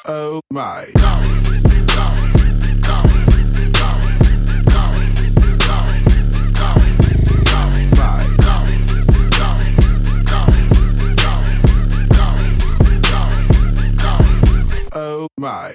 Oh my. Oh my. Oh my.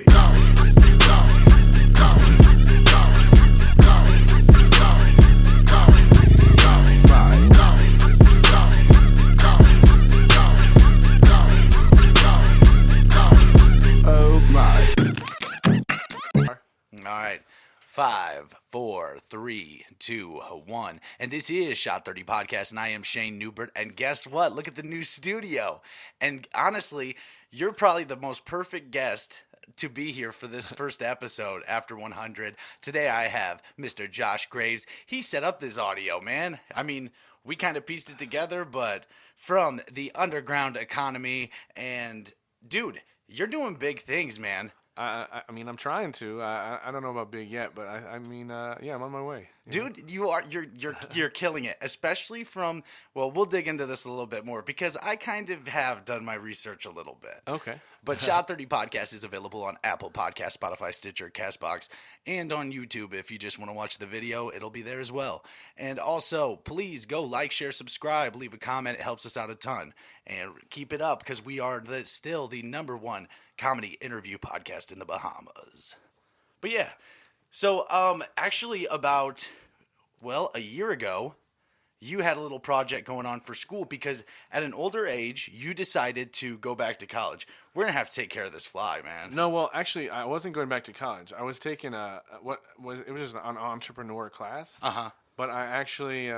All right. 5, 4, 3, 2, 1. And this is Shot 30 Podcast, and I am Shane Newbert. And guess what? Look at the new studio. And honestly, you're probably the most perfect guest to be here for this first episode after 100. Today I have Mr. Josh Graves. He set up this audio, man. I mean, we kind of pieced it together, but from the underground economy. And, dude, you're doing big things, man. I mean, I'm trying to. I don't know about big yet, but I mean, yeah, I'm on my way. Dude, you're killing it, especially from, well, we'll dig into this a little bit more because I kind of have done my research a little bit. Okay. But Shot 30 Podcast is available on Apple Podcasts, Spotify, Stitcher, CastBox, and on YouTube. If you just want to watch the video, it'll be there as well. And also, please go like, share, subscribe, leave a comment. It helps us out a ton. And keep it up because we are still the #1 comedy interview podcast in the Bahamas. But yeah, so actually about, well, a year ago, you had a little project going on for school because at an older age, you decided to go back to college. We're going to have to take care of this fly, man. No, well, actually, I wasn't going back to college. I was taking it was just an entrepreneur class. Uh-huh. But I actually,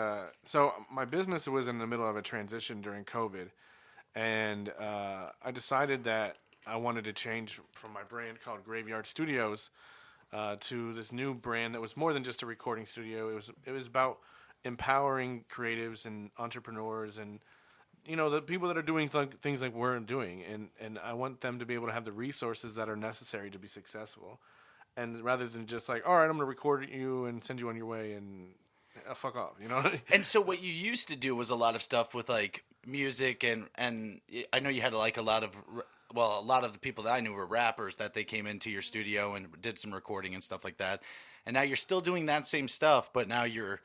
so my business was in the middle of a transition during COVID, and I decided that I wanted to change from my brand called Graveyard Studios to this new brand that was more than just a recording studio. It was about empowering creatives and entrepreneurs and the people that are doing things like we're doing, and I want them to be able to have the resources that are necessary to be successful, and rather than just like, all right, I'm going to record you and send you on your way and fuck off, you know. And so what you used to do was a lot of stuff with like music and I know you had like a lot of the people that I knew were rappers that they came into your studio and did some recording and stuff like that. And now you're still doing that same stuff, but now you're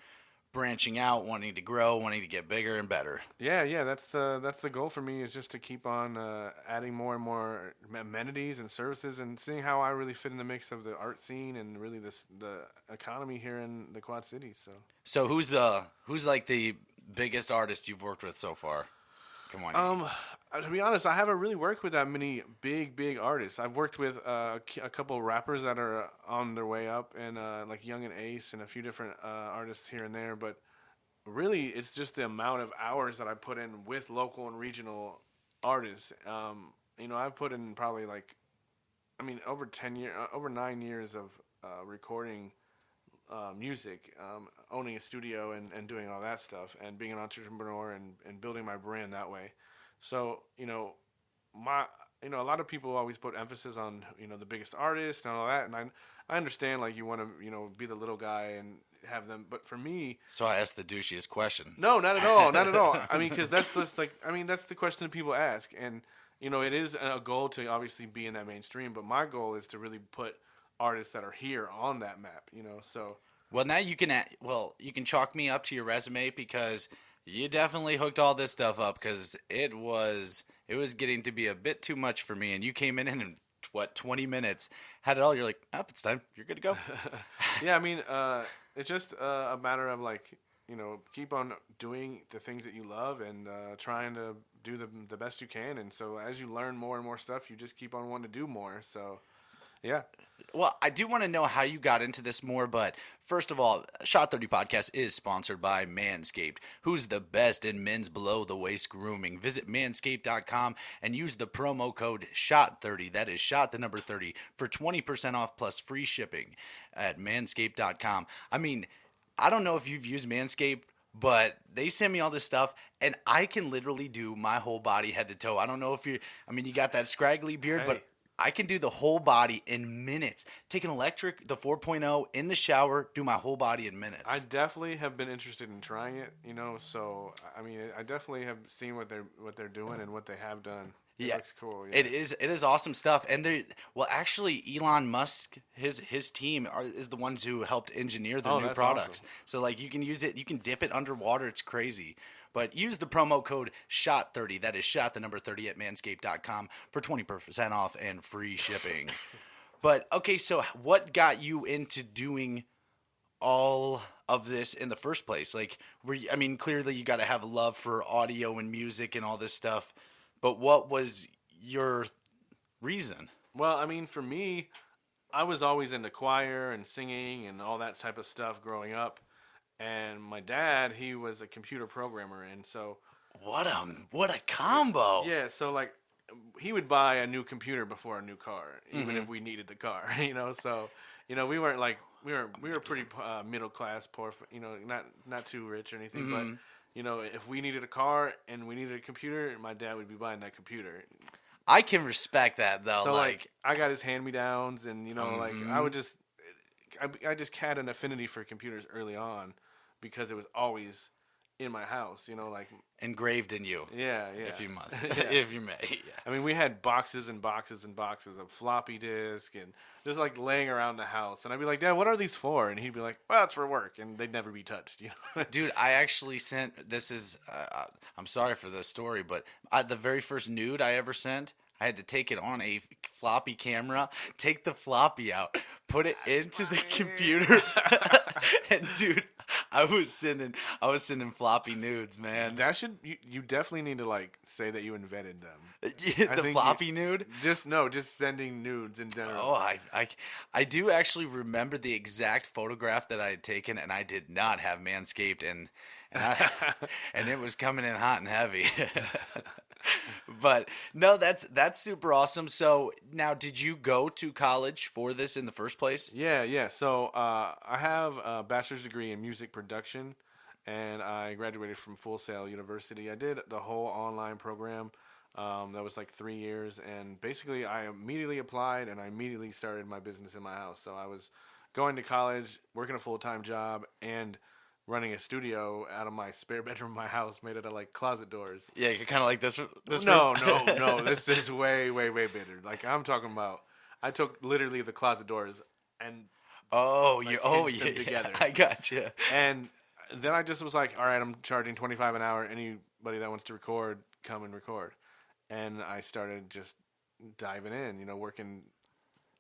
branching out, wanting to grow, wanting to get bigger and better. Yeah, that's the goal for me, is just to keep on adding more and more amenities and services and seeing how I really fit in the mix of the art scene and really the economy here in the Quad Cities. So who's like the biggest artist you've worked with so far? Come on. To be honest, I haven't really worked with that many big artists. I've worked with a couple of rappers that are on their way up, and like Young and Ace, and a few different artists here and there. But really, it's just the amount of hours that I put in with local and regional artists. I've put in probably over 9 years of recording music, owning a studio and doing all that stuff, and being an entrepreneur and building my brand that way. So, a lot of people always put emphasis on, the biggest artist and all that. And I understand, like, you want to, be the little guy and have them. But for me. So I asked the douchiest question. No, not at all. Not at all. I mean, because that's the question that people ask. And, it is a goal to obviously be in that mainstream. But my goal is to really put artists that are here on that map, so. Well, now you can chalk me up to your resume because you definitely hooked all this stuff up because it was getting to be a bit too much for me, and you came in 20 minutes, had it all. You're like, it's time. You're good to go. Yeah, I mean, it's just a matter of like, keep on doing the things that you love and trying to do the best you can. And so as you learn more and more stuff, you just keep on wanting to do more. So, yeah. Well, I do want to know how you got into this more, but first of all, Shot 30 Podcast is sponsored by Manscaped, who's the best in men's below-the-waist grooming. Visit manscaped.com and use the promo code SHOT30, that is SHOT the number 30, for 20% off plus free shipping at manscaped.com. I mean, I don't know if you've used Manscaped, but they send me all this stuff, and I can literally do my whole body head to toe. I don't know if you got that scraggly beard, Hey. but I can do the whole body in minutes. Take an electric, the 4.0, in the shower, do my whole body in minutes. I definitely have been interested in trying it, so I mean, I definitely have seen what they're doing and what they have done. It Yeah. looks cool. Yeah. It is awesome stuff. And well, actually, Elon Musk, his team is the ones who helped engineer the new That's products. awesome. So like you can use it, you can dip it underwater. It's crazy. But use the promo code SHOT30. That is shot the number 30 at manscaped.com for 20% off and free shipping. But okay, so what got you into doing all of this in the first place? Like, I mean, clearly you got to have a love for audio and music and all this stuff. But what was your reason? Well, I mean, for me, I was always into choir and singing and all that type of stuff growing up. And my dad, he was a computer programmer, and so What a combo! yeah, so like he would buy a new computer before a new car, even if we needed the car, you know. So we weren't like we were pretty middle class, poor, not too rich or anything, but if we needed a car and we needed a computer, my dad would be buying that computer. I can respect that though. So like I got his hand me downs, and like I just had an affinity for computers early on because it was always in my house, like engraved in you. yeah. If you must, Yeah. if you may. Yeah. I mean, we had boxes and boxes and boxes of floppy disk and just like laying around the house. And I'd be like, Dad, what are these for? And he'd be like, well, it's for work. And they'd never be touched, Dude, I actually sent. This is. I'm sorry for this story, but the very first nude I ever sent, I had to take it on a floppy camera, take the floppy out, put it into the computer, and dude, I was sending floppy nudes, man. That you definitely need to like say that you invented them. The floppy nude? Just sending nudes in general. Oh, I do actually remember the exact photograph that I had taken, and I did not have Manscaped, and it was coming in hot and heavy. But no, that's super awesome. So now, did you go to college for this in the first place? Yeah. So I have a bachelor's degree in music production, and I graduated from Full Sail University. I did the whole online program. That was like 3 years, and basically I immediately applied, and I immediately started my business in my house. So I was going to college, working a full-time job, and running a studio out of my spare bedroom in my house, made out of like closet doors. Yeah, kind of like this. No. This is way bigger. Like I'm talking about, I took literally the closet doors and hinged them together. I gotcha. And then I just was like, all right, I'm charging $25 an hour. Anybody that wants to record, come and record. And I started just diving in, working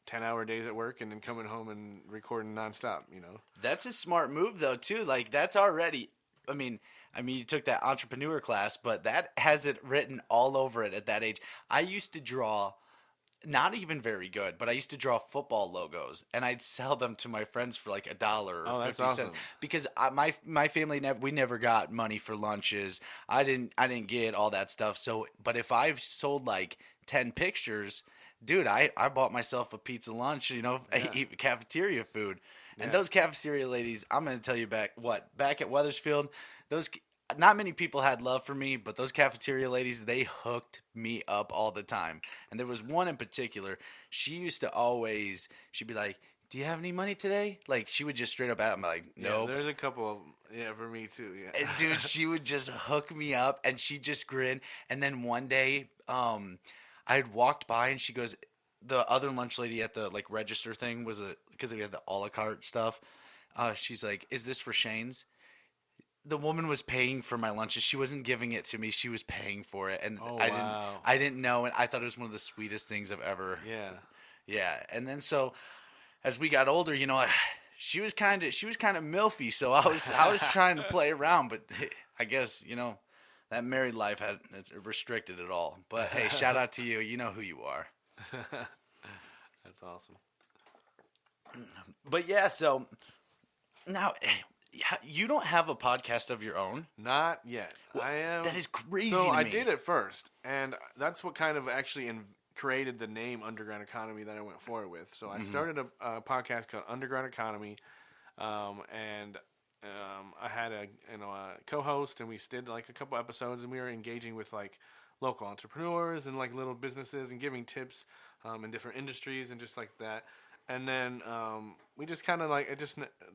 10-hour days at work and then coming home and recording nonstop, That's a smart move though too. Like that's already. I mean, you took that entrepreneur class, but that has it written all over it at that age. I used to draw. Not even very good, but I used to draw football logos, and I'd sell them to my friends for like $1 or 50 cents. Awesome. Because my family we never got money for lunches. I didn't get all that stuff. So, but if I sold like 10 pictures, dude, I bought myself a pizza lunch. I eat cafeteria food, and those cafeteria ladies. I'm gonna tell you back at Wethersfield, those. Not many people had love for me, but those cafeteria ladies, they hooked me up all the time. And there was one in particular, she'd be like, do you have any money today? Like, she would just straight up at me like, nope. Yeah, there's a couple of for me too, yeah. And dude, she would just hook me up, and she'd just grin. And then one day, I had walked by, and she goes, the other lunch lady at the, like, register thing because we had the a la carte stuff. She's like, is this for Shane's? The woman was paying for my lunches. She wasn't giving it to me. She was paying for it, and I didn't know, and I thought it was one of the sweetest things I've ever. Yeah. And then so, as we got older, she was kind of milfy. So I was trying to play around, but I guess that married life it's restricted it all. But hey, shout out to you. You know who you are. That's awesome. But yeah, so now. You don't have a podcast of your own? Not yet. I am. That is crazy So to me. I did it first, and that's what kind of actually created the name Underground Economy that I went forward with. So I started a podcast called Underground Economy, and I had a co-host, and we did like a couple episodes, and we were engaging with like local entrepreneurs and like little businesses and giving tips in different industries and just like that. And then we just kind of like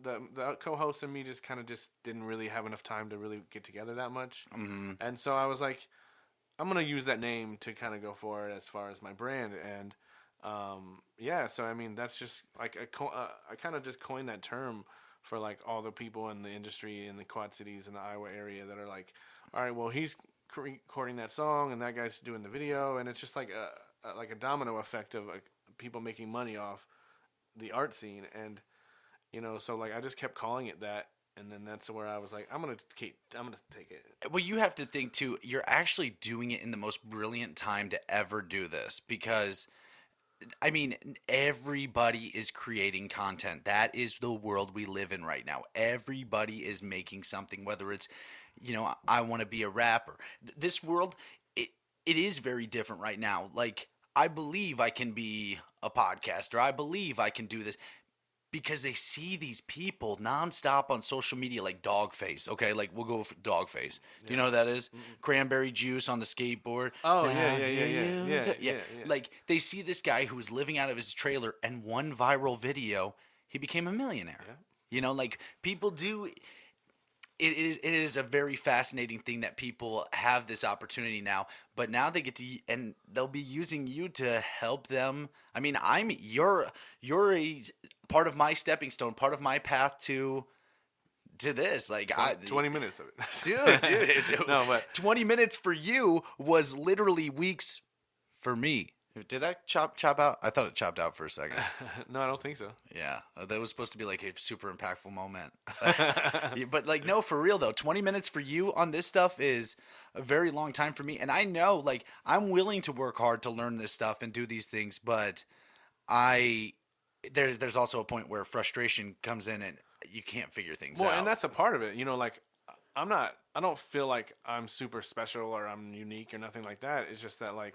the co-host and me just kind of just didn't really have enough time to really get together that much. And so I was like, I'm gonna use that name to kind of go forward as far as my brand. And so I mean, that's just like I kind of just coined that term for like all the people in the industry in the Quad Cities and the Iowa area that are like, all right, well, he's recording that song and that guy's doing the video, and it's just like a domino effect of people making money off the art scene. And so like I just kept calling it that, and then that's where I was like, I'm gonna take it. Well, you have to think too, you're actually doing it in the most brilliant time to ever do this, because I mean, everybody is creating content. That is the world we live in right now. Everybody is making something, whether it's, I want to be a rapper. This world, it is very different right now. Like, I believe I can be a podcaster. I believe I can do this. Because they see these people nonstop on social media, like Dogface. Okay, like we'll go for Dogface. Do you know what that is? Mm-hmm. Cranberry juice on the skateboard. Oh, yeah. Like they see this guy who was living out of his trailer, and one viral video, he became a millionaire. Yeah. Like people do. It is a very fascinating thing that people have this opportunity now, but now they get to, and they'll be using you to help them. I mean, you're a part of my stepping stone, part of my path to this. Like 20 minutes of it, dude. No, but 20 minutes for you was literally weeks for me. Did that chop out? I thought it chopped out for a second. No, I don't think so. Yeah, that was supposed to be like a super impactful moment. But like, no, for real though, 20 minutes for you on this stuff is a very long time for me. And I know, like, I'm willing to work hard to learn this stuff and do these things, but there's also a point where frustration comes in and you can't figure things out. Well, and that's a part of it. Like, I don't feel like I'm super special or I'm unique or nothing like that. It's just that, like,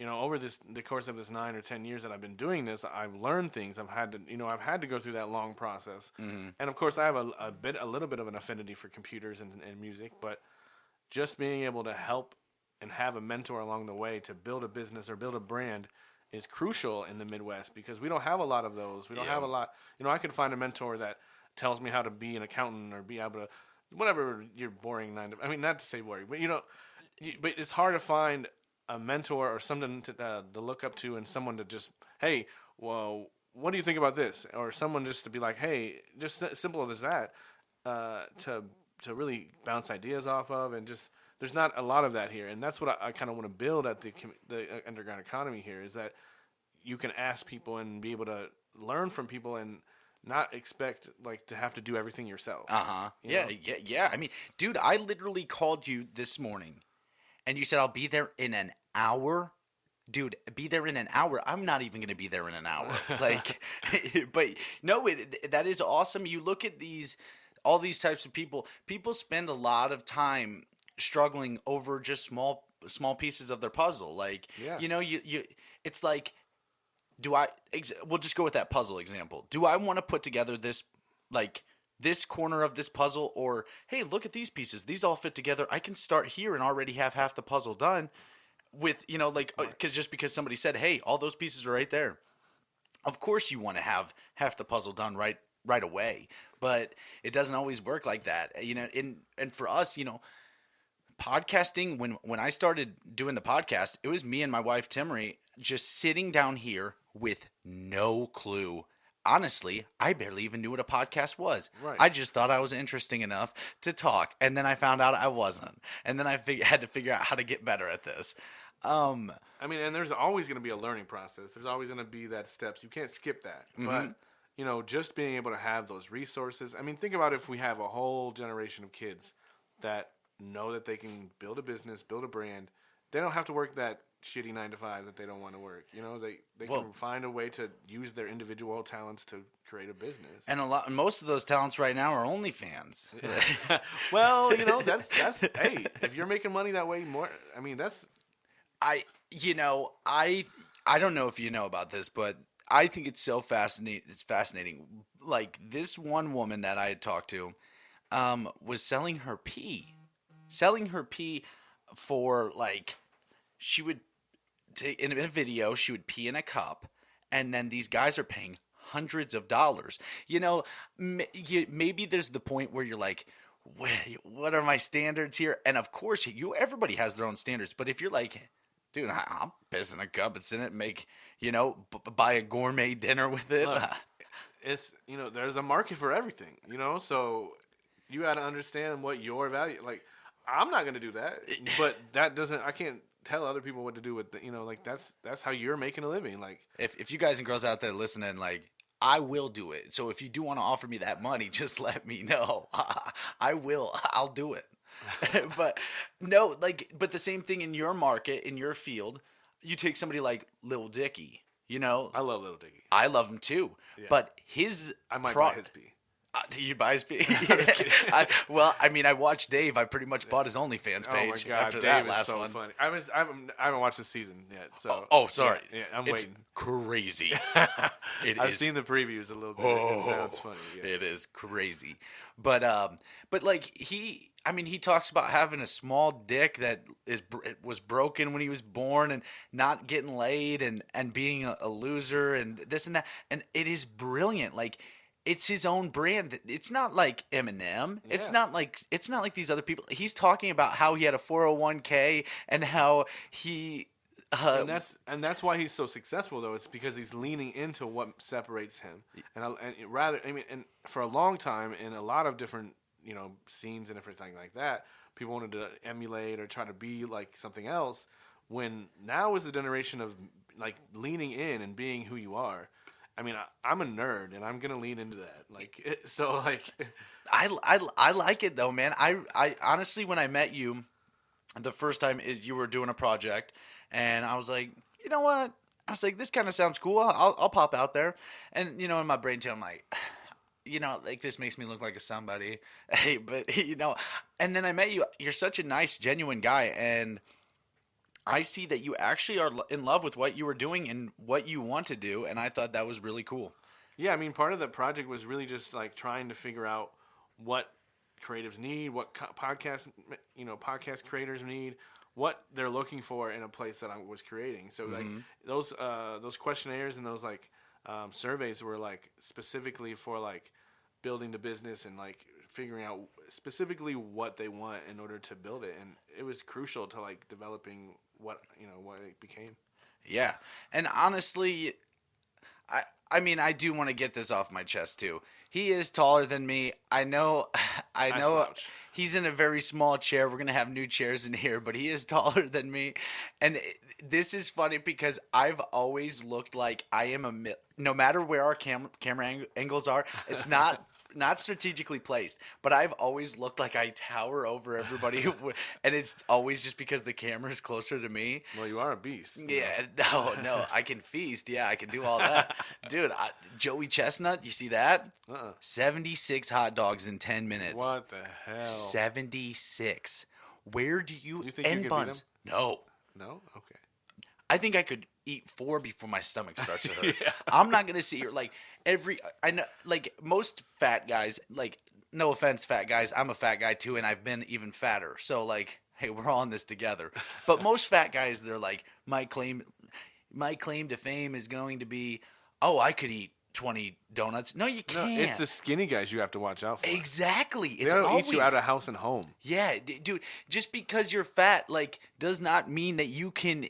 over the course of this 9 or 10 years that I've been doing this, I've learned things. I've had to go through that long process. Mm-hmm. And of course I have a little bit of an affinity for computers and music, but just being able to help and have a mentor along the way to build a business or build a brand is crucial in the Midwest, because we don't have a lot of those. We don't have a lot. I could find a mentor that tells me how to be an accountant or be able to, whatever your boring not to say boring, but but it's hard to find a mentor or something to look up to, and someone to just, hey, well, what do you think about this? Or someone just to be like, hey, just simple as that, to really bounce ideas off of, and just, there's not a lot of that here. And that's what I kind of want to build at the underground economy here, is that you can ask people and be able to learn from people and not expect like to have to do everything yourself. Yeah. I mean, dude, I literally called you this morning. And you said, I'll be there in an hour? Dude, be there in an hour? I'm not even going to be there in an hour. Like, but no, that is awesome. You look at all these types of people. People spend a lot of time struggling over just small pieces of their puzzle. Like, it's like, we'll just go with that puzzle example. Do I want to put together this, like, this corner of this puzzle, or hey, look at these pieces, these all fit together, I can start here and already have half the puzzle done with, because somebody said, hey, all those pieces are right there. Of course you want to have half the puzzle done right away, but it doesn't always work like that. And for us, podcasting, when I started doing the podcast, it was me and my wife Timmery just sitting down here with no clue. Honestly, I barely even knew what a podcast was. Right. I just thought I was interesting enough to talk, and then I found out I wasn't. And then I had to figure out how to get better at this. And there's always going to be a learning process. There's always going to be that steps. You can't skip that. Mm-hmm. But, just being able to have those resources. I mean, think about if we have a whole generation of kids that know that they can build a business, build a brand. They don't have to work that shitty 9-to-5 that they don't want to work. They can find a way to use their individual talents to create a business. And most of those talents right now are OnlyFans. Well, that's hey, if you're making money that way, more. I mean, that's. I don't know if you know about this, but I think it's so fascinating. It's fascinating. Like, this one woman that I had talked to, was selling her pee for, like, she would take in a video, she would pee in a cup, and then these guys are paying hundreds of dollars. Maybe there's the point where you're like, what are my standards here? And of course, everybody has their own standards. But if you're like, dude, I'm pissing a cup, it's in it, make, buy a gourmet dinner with it. Look, it's, there's a market for everything, so you got to understand what your value, like, I'm not going to do that, but I can't tell other people what to do with that's how you're making a living. Like, if you guys and girls out there listening, like, I will do it. So if you do want to offer me that money, just let me know. I'll do it. But no, but the same thing in your market, in your field, you take somebody like Lil Dicky, I love Lil Dicky. I love him too. Yeah. But I might buy his pee. Do you buy his pee? I'm just kidding. I watched Dave. I pretty much bought his OnlyFans page. Oh my God, after Dave that is last so one. funny. I haven't watched the season yet. So sorry. Yeah, I'm it's waiting. Crazy. I've seen the previews a little bit. It sounds funny. Yeah. It is crazy. But like he talks about having a small dick that was broken when he was born and not getting laid and being a loser and this and that, and it is brilliant. Like, it's his own brand. It's not like Eminem. Yeah. It's not like these other people. He's talking about how he had a 401k and how he and that's why he's so successful, though. It's because he's leaning into what separates him. And for a long time in a lot of different scenes and everything like that, people wanted to emulate or try to be like something else. When now is the generation of like leaning in and being who you are. I mean, I'm a nerd, and I'm gonna lean into that. I like it though, man. I honestly, when I met you, the first time you were doing a project, and I was like, you know what? I was like, this kind of sounds cool. I'll pop out there, and in my brain too, I'm like, like this makes me look like a somebody. Hey, but and then I met you. You're such a nice, genuine guy, and I see that you actually are in love with what you were doing and what you want to do, and I thought that was really cool. Yeah, I mean, part of the project was really just like trying to figure out what creatives need, what podcast creators need, what they're looking for in a place that I was creating. So like those questionnaires and those like surveys were like specifically for like building the business and like figuring out specifically what they want in order to build it, and it was crucial to like developing what it became. Yeah, and honestly, I mean, I do want to get this off my chest too. He is taller than me. I know. Slouch. He's in a very small chair. We're gonna have new chairs in here, but he is taller than me, and this is funny because I've always looked like I am no matter where our camera angles are. It's not strategically placed, but I've always looked like I tower over everybody, and it's always just because the camera is closer to me. Well, you are a beast. Yeah, no, I can feast. Yeah, I can do all that. Dude, Joey Chestnut, you see that? 76 hot dogs in 10 minutes. What the hell? 76. Where do you think end you could buns? beat No. No? Okay. I think I could eat 4 before my stomach starts to hurt. Yeah. I'm not gonna sit here I know, like most fat guys, like, no offense, fat guys, I'm a fat guy too, and I've been even fatter. So like, hey, we're all in this together. But most fat guys, they're like, my claim to fame is going to be, I could eat 20 donuts. No, you can't. No, it's the skinny guys you have to watch out for. Exactly. They don't eat you out of house and home. Yeah, dude. Just because you're fat, like, does not mean that you can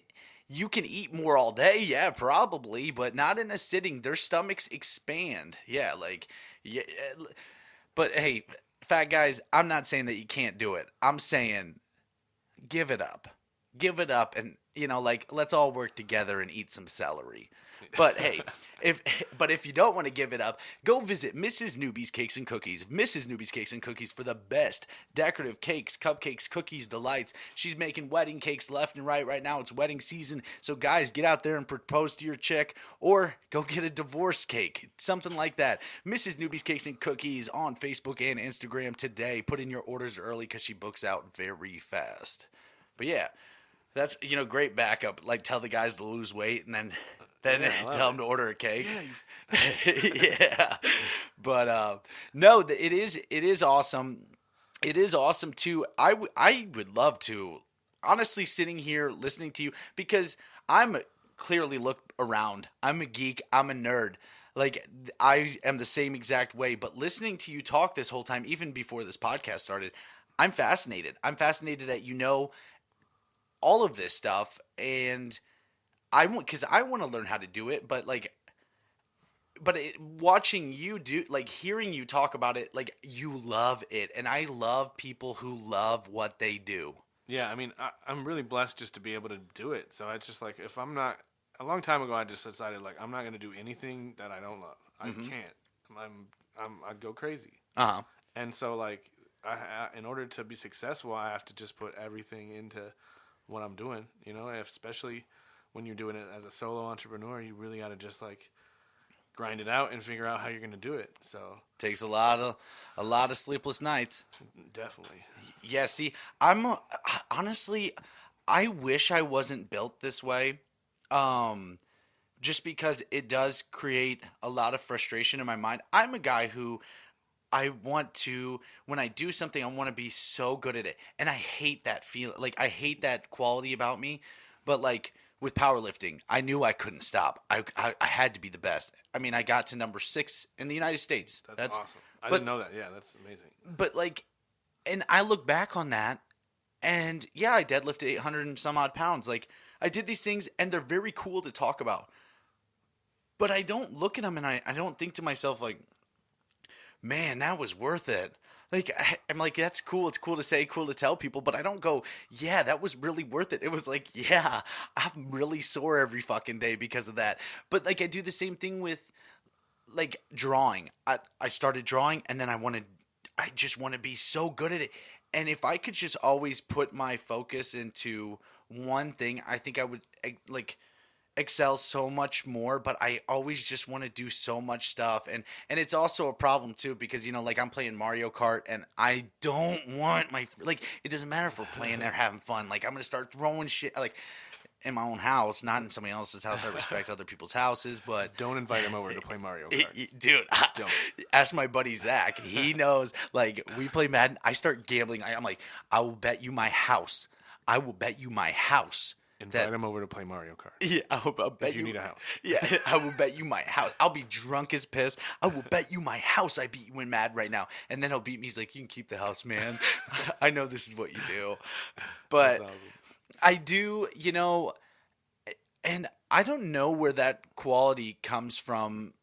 eat more all day. Yeah, probably, but not in a sitting. Their stomachs expand. Yeah, like, yeah. But hey, fat guys, I'm not saying that you can't do it. I'm saying give it up. Give it up, and like, let's all work together and eat some celery. But hey, if you don't want to give it up, go visit Mrs. Newbie's Cakes and Cookies. Mrs. Newbie's Cakes and Cookies for the best decorative cakes, cupcakes, cookies, delights. She's making wedding cakes left and right now. It's wedding season. So guys, get out there and propose to your chick, or go get a divorce cake, something like that. Mrs. Newbie's Cakes and Cookies on Facebook and Instagram today. Put in your orders early because she books out very fast. But yeah, that's, great backup. Like, tell the guys to lose weight and then tell them to order a cake. Yeah. Yeah. But no, it is awesome. It is awesome too. I would love to, honestly, sitting here listening to you, because I'm clearly look around. I'm a geek. I'm a nerd. Like, I am the same exact way. But listening to you talk this whole time, even before this podcast started, I'm fascinated. I'm fascinated that you know all of this stuff, and because I want to learn how to do it, but like, watching you do, like, hearing you talk about it, like, you love it, and I love people who love what they do. Yeah, I mean, I'm really blessed just to be able to do it. So it's just like, if I'm not, a long time ago, I just decided, like, I'm not going to do anything that I don't love. I can't. I'd go crazy. Uh-huh. And so, like, in order to be successful, I have to just put everything into what I'm doing, you know, especially when you're doing it as a solo entrepreneur, you really got to just, like, grind it out and figure out how you're going to do it. So Takes a lot of sleepless nights. definitely. Yeah, see, honestly, I wish I wasn't built this way. Just because it does create a lot of frustration in my mind. I'm a guy who when I do something, I want to be so good at it. And I hate that feeling. Like, I hate that quality about me. But, like, with powerlifting, I knew I couldn't stop. I had to be the best. I mean, I got to number 6 in the United States. That's awesome. I didn't know that. Yeah, that's amazing. But, like, and I look back on that, and yeah, I deadlifted 800 and some odd pounds. Like, I did these things, and they're very cool to talk about. But I don't look at them, and I don't think to myself, like, man, that was worth it. Like, I'm like, that's cool. It's cool to say, cool to tell people, but I don't go, yeah, that was really worth it. It was like, yeah, I'm really sore every fucking day because of that. But, like, I do the same thing with, like, drawing. I started drawing, and then I just want to be so good at it. And if I could just always put my focus into one thing, I think I would, like, excel so much more. But I always just want to do so much stuff, and it's also a problem too, because, you know, like, I'm playing Mario Kart, and I don't want like, it doesn't matter if we're playing there having fun. Like, I'm gonna start throwing shit, like, in my own house, not in somebody else's house. I respect other people's houses, but Don't invite him over to play Mario Kart. dude, don't. ask my buddy Zach. He knows. Like, we play Madden, I start gambling. I'm like, I will bet you my house. I will bet you my house. Invite him over to play Mario Kart. Yeah, I'll bet If you need a house. Yeah, I will bet you my house. I'll be drunk as piss. I will bet you my house I beat you in Mad right now. And then he'll beat me. He's like, you can keep the house, man. I know this is what you do. But That's awesome. I do, you know, and I don't know where that quality comes from,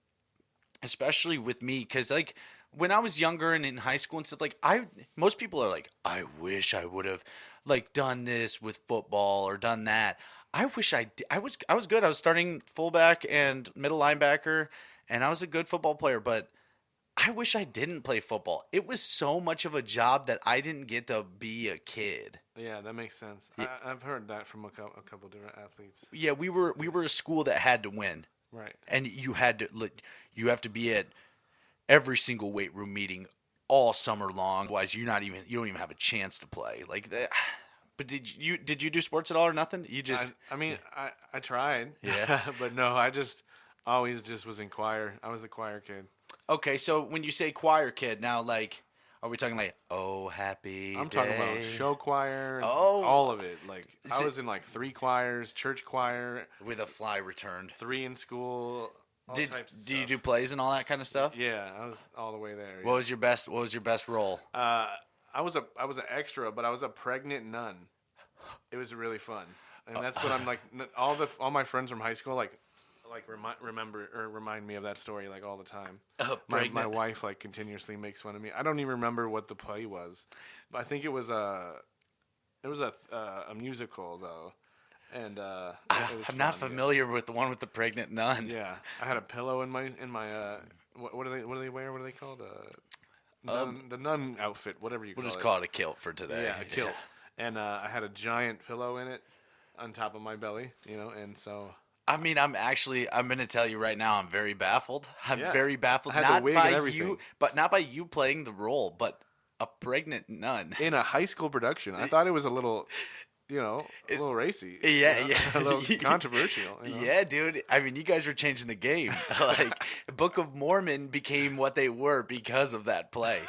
especially with me, because, like, when I was younger and in high school and stuff, like, most people are like, I wish I would have, like, done this with football or done that. I wish I was good. I was starting fullback and middle linebacker, and I was a good football player, but I wish I didn't play football. It was so much of a job that I didn't get to be a kid. Yeah, that makes sense. I've heard that from a couple different athletes. Yeah, we were a school that had to win. Right. And you have to be at every single weight room meeting all summer long. Otherwise, you don't even have a chance to play. Like that. But did you do sports at all or nothing? You just I tried. Yeah. But no, I just always just was in choir. I was a choir kid. Okay, so when you say choir kid, now, like, are we talking like, oh, happy I'm day? talking about show choir, and Oh. all of it. Like, I was in like 3 choirs, church choir, With a fly returned. 3 in school. All types of Did you stuff. do plays and all that kind of stuff? Yeah, I was all the way there. What was your best role? I was an extra, but I was a pregnant nun. It was really fun, and that's what I'm like. All my friends from high school like remind me of that story like all the time. My wife like continuously makes fun of me. I don't even remember what the play was, but I think it was a musical though, and it was I'm not fun, familiar with the one with the pregnant nun. Yeah, I had a pillow in my what do they wear? What are they called? The nun outfit, whatever you call it. We'll just call it a kilt for today. Yeah, a kilt. And I had a giant pillow in it on top of my belly, you know, and so. I mean, I'm going to tell you right now, I'm very baffled. I'm very baffled. I had the wig and everything. Not by you playing the role, but a pregnant nun. In a high school production. I thought it was a little, you know, a little racy. Yeah, you know? yeah. A little controversial. You know? Yeah, dude. I mean, you guys are changing the game. Like, Book of Mormon became what they were because of that play.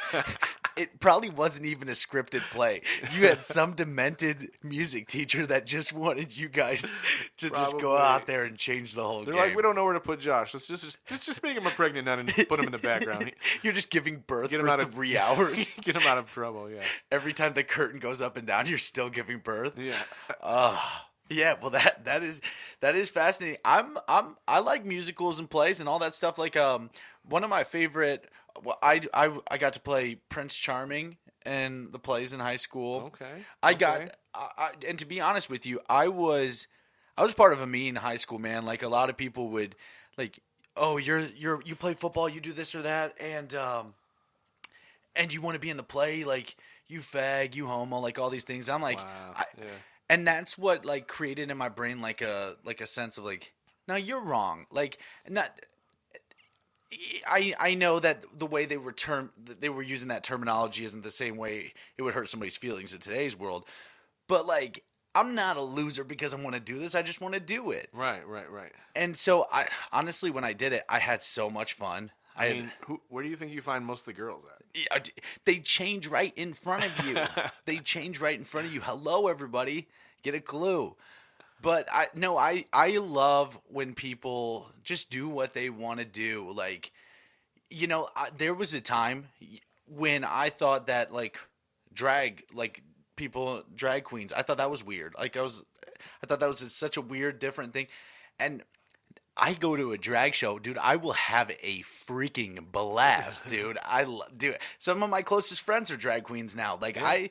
It probably wasn't even a scripted play. You had some demented music teacher that just wanted you guys to just go Probably. out there and change the whole They're game. like, we don't know where to put Josh. Let's just make him a pregnant nun and put him in the background. You're just giving birth Get him for out of 3 hours. Get him out of trouble. Yeah. Every time the curtain goes up and down, you're still giving birth. Yeah. Yeah, well that is fascinating. I like musicals and plays and all that stuff. Like one of my favorite. Well, I got to play Prince Charming in the plays in high school. Okay. And to be honest with you, I was part of a mean high school, man. Like a lot of people would like, oh, you play football, you do this or that, and you want to be in the play, like you fag, you homo, like all these things. I'm like, Wow. Yeah. And that's what like created in my brain like a sense of like, no, you're wrong. Like not. I know that the way they were using that terminology isn't the same way it would hurt somebody's feelings in today's world. But like, I'm not a loser because I want to do this. I just want to do it. Right. And so I honestly, when I did it, I had so much fun. I mean, where do you think you find most of the girls at? They change right in front of you. They change right in front of you. Hello, everybody. Get a clue. But I love when people just do what they want to do. Like, you know, there was a time when I thought that like drag queens, I thought that was weird. Like I thought that was such a weird, different thing. And I go to a drag show, dude. I will have a freaking blast, dude. Do it. Some of my closest friends are drag queens now. Like Yeah.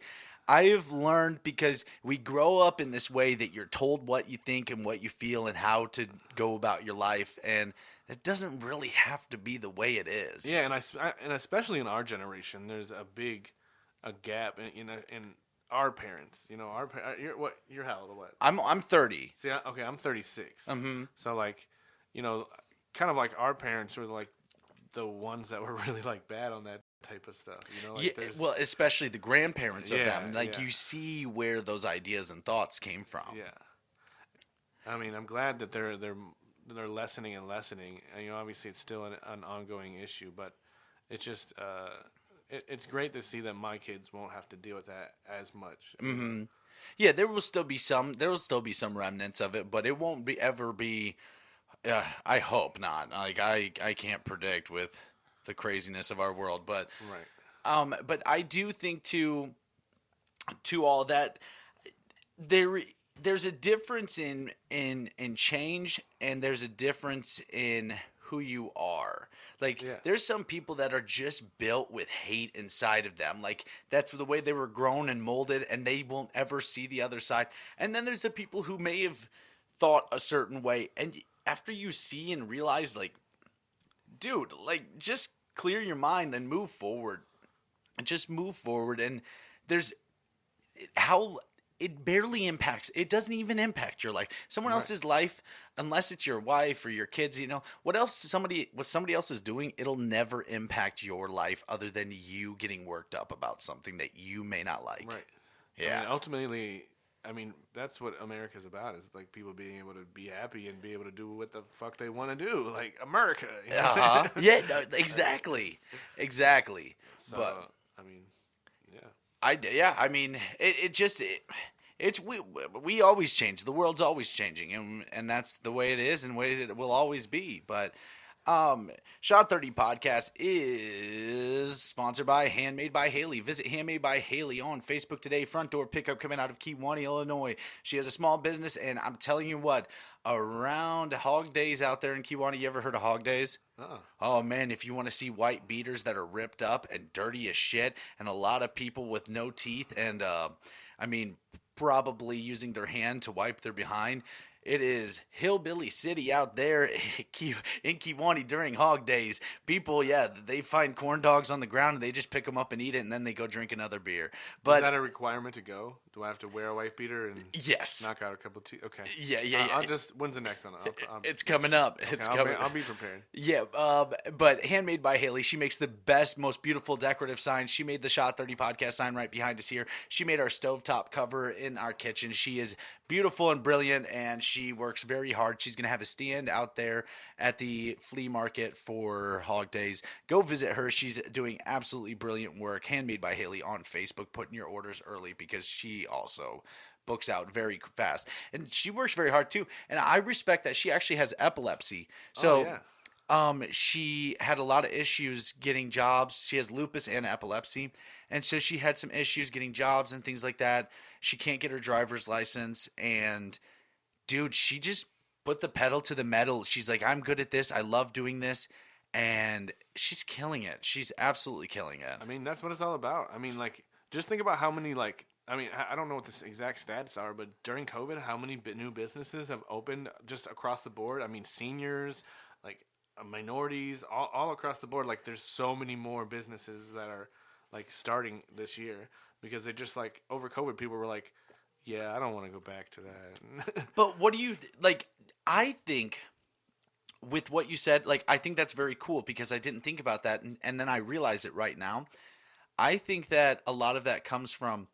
I have learned because we grow up in this way that you're told what you think and what you feel and how to go about your life, and it doesn't really have to be the way it is. Yeah, and especially in our generation, there's a gap in our parents. You know, you're how old? What? I'm 30. See, I'm 36. Mm-hmm. So like, you know, kind of like our parents were like the ones that were really like bad on that type of stuff. You know, like Yeah, well, especially the grandparents of Yeah, them. Like yeah. you see where those ideas and thoughts came from. Yeah. I mean, I'm glad that they're lessening and lessening. And, you know, obviously it's still an ongoing issue, but it's just it's great to see that my kids won't have to deal with that as much. Mm-hmm. Yeah, there will still be some remnants of it, but it won't ever be. I hope not. Like I can't predict with the craziness of our world, but Right. but I do think to all that there's a difference in change, and there's a difference in who you are. Like Yeah. there's some people that are just built with hate inside of them. Like that's the way they were grown and molded, and they won't ever see the other side. And then there's the people who may have thought a certain way, and after you see and realize, like, dude, like, just clear your mind and move forward. And just move forward. And there's how it barely impacts. It doesn't even impact your life. Someone else's life, unless it's your wife or your kids, you know, what somebody else is doing, it'll never impact your life other than you getting worked up about something that you may not like. Right. Yeah. I mean, ultimately, that's what America's about, is like people being able to be happy and be able to do what the fuck they want to do, like America. You know? Uh-huh. Yeah, no, exactly. So, But I mean, yeah. I mean, we always change. The world's always changing, and that's the way it is, and the way it will always be. But Shot 30 Podcast is sponsored by Handmade by Haley. Visit Handmade by Haley on Facebook today. Front door pickup coming out of Kewanee, Illinois. She has a small business, and I'm telling you what, around Hog Days out there in Kewanee, you ever heard of Hog Days? Oh man, if you want to see white beaters that are ripped up and dirty as shit, and a lot of people with no teeth, and probably using their hand to wipe their behind. It is hillbilly city out there in Kewanee during Hog Days. People, they find corn dogs on the ground and they just pick them up and eat it, and then they go drink another beer. But is that a requirement to go? Do I have to wear a wife beater and Yes. knock out a couple teeth? Okay. Yeah. I'll just. When's the next one? It's coming up. Okay, It's coming. I'll be prepared. Yeah, but Handmade by Haley, she makes the best, most beautiful decorative signs. She made the Shot 30 podcast sign right behind us here. She made our stovetop cover in our kitchen. She is beautiful and brilliant, and she works very hard. She's going to have a stand out there at the flea market for Hog Days. Go visit her. She's doing absolutely brilliant work. Handmade by Haley on Facebook. Put in your orders early because she also books out very fast, and she works very hard too. And I respect that. She actually has epilepsy, so she had a lot of issues getting jobs. She has lupus and epilepsy, and so she had some issues getting jobs and things like that. She can't get her driver's license, and dude, she just put the pedal to the metal. She's like, I'm good at this. I love doing this. And she's killing it. She's absolutely killing it. I mean, that's what it's all about. I mean, like, just think about how many, like, I mean, I don't know what the exact stats are, but during COVID, how many new businesses have opened just across the board? I mean, seniors, like, minorities, all across the board. Like, there's so many more businesses that are, like, starting this year because they just, like, over COVID, people were like, yeah, I don't want to go back to that. But what do you, like, I think with what you said, like, I think that's very cool because I didn't think about that, and then I realize it right now. I think that a lot of that comes from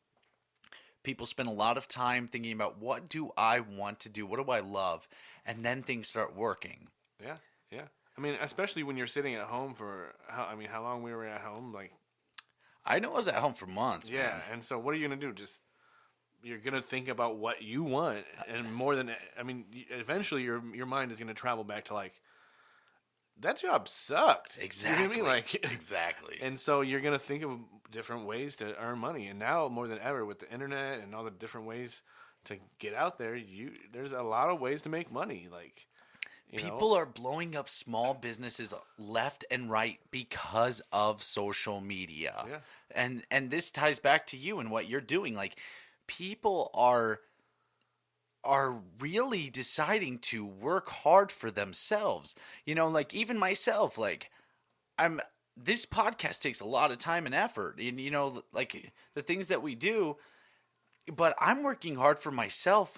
people spend a lot of time thinking about what do I want to do? What do I love? And then things start working. Yeah. I mean, especially when you're sitting at home for, how long we were at home? Like, I know I was at home for months, yeah, man. and so what are you going to do? Just, you're going to think about what you want. And more than, I mean, eventually your mind is going to travel back to, like, that job sucked. Exactly. You know what I mean? Like, exactly. And so you're going to think of different ways to earn money. And now more than ever with the internet and all the different ways to get out there, there's a lot of ways to make money. Like, people are blowing up small businesses left and right because of social media. Yeah. And this ties back to you and what you're doing. Like, people are really deciding to work hard for themselves. Like, even myself, like, this podcast takes a lot of time and effort, and like the things that we do, but I'm working hard for myself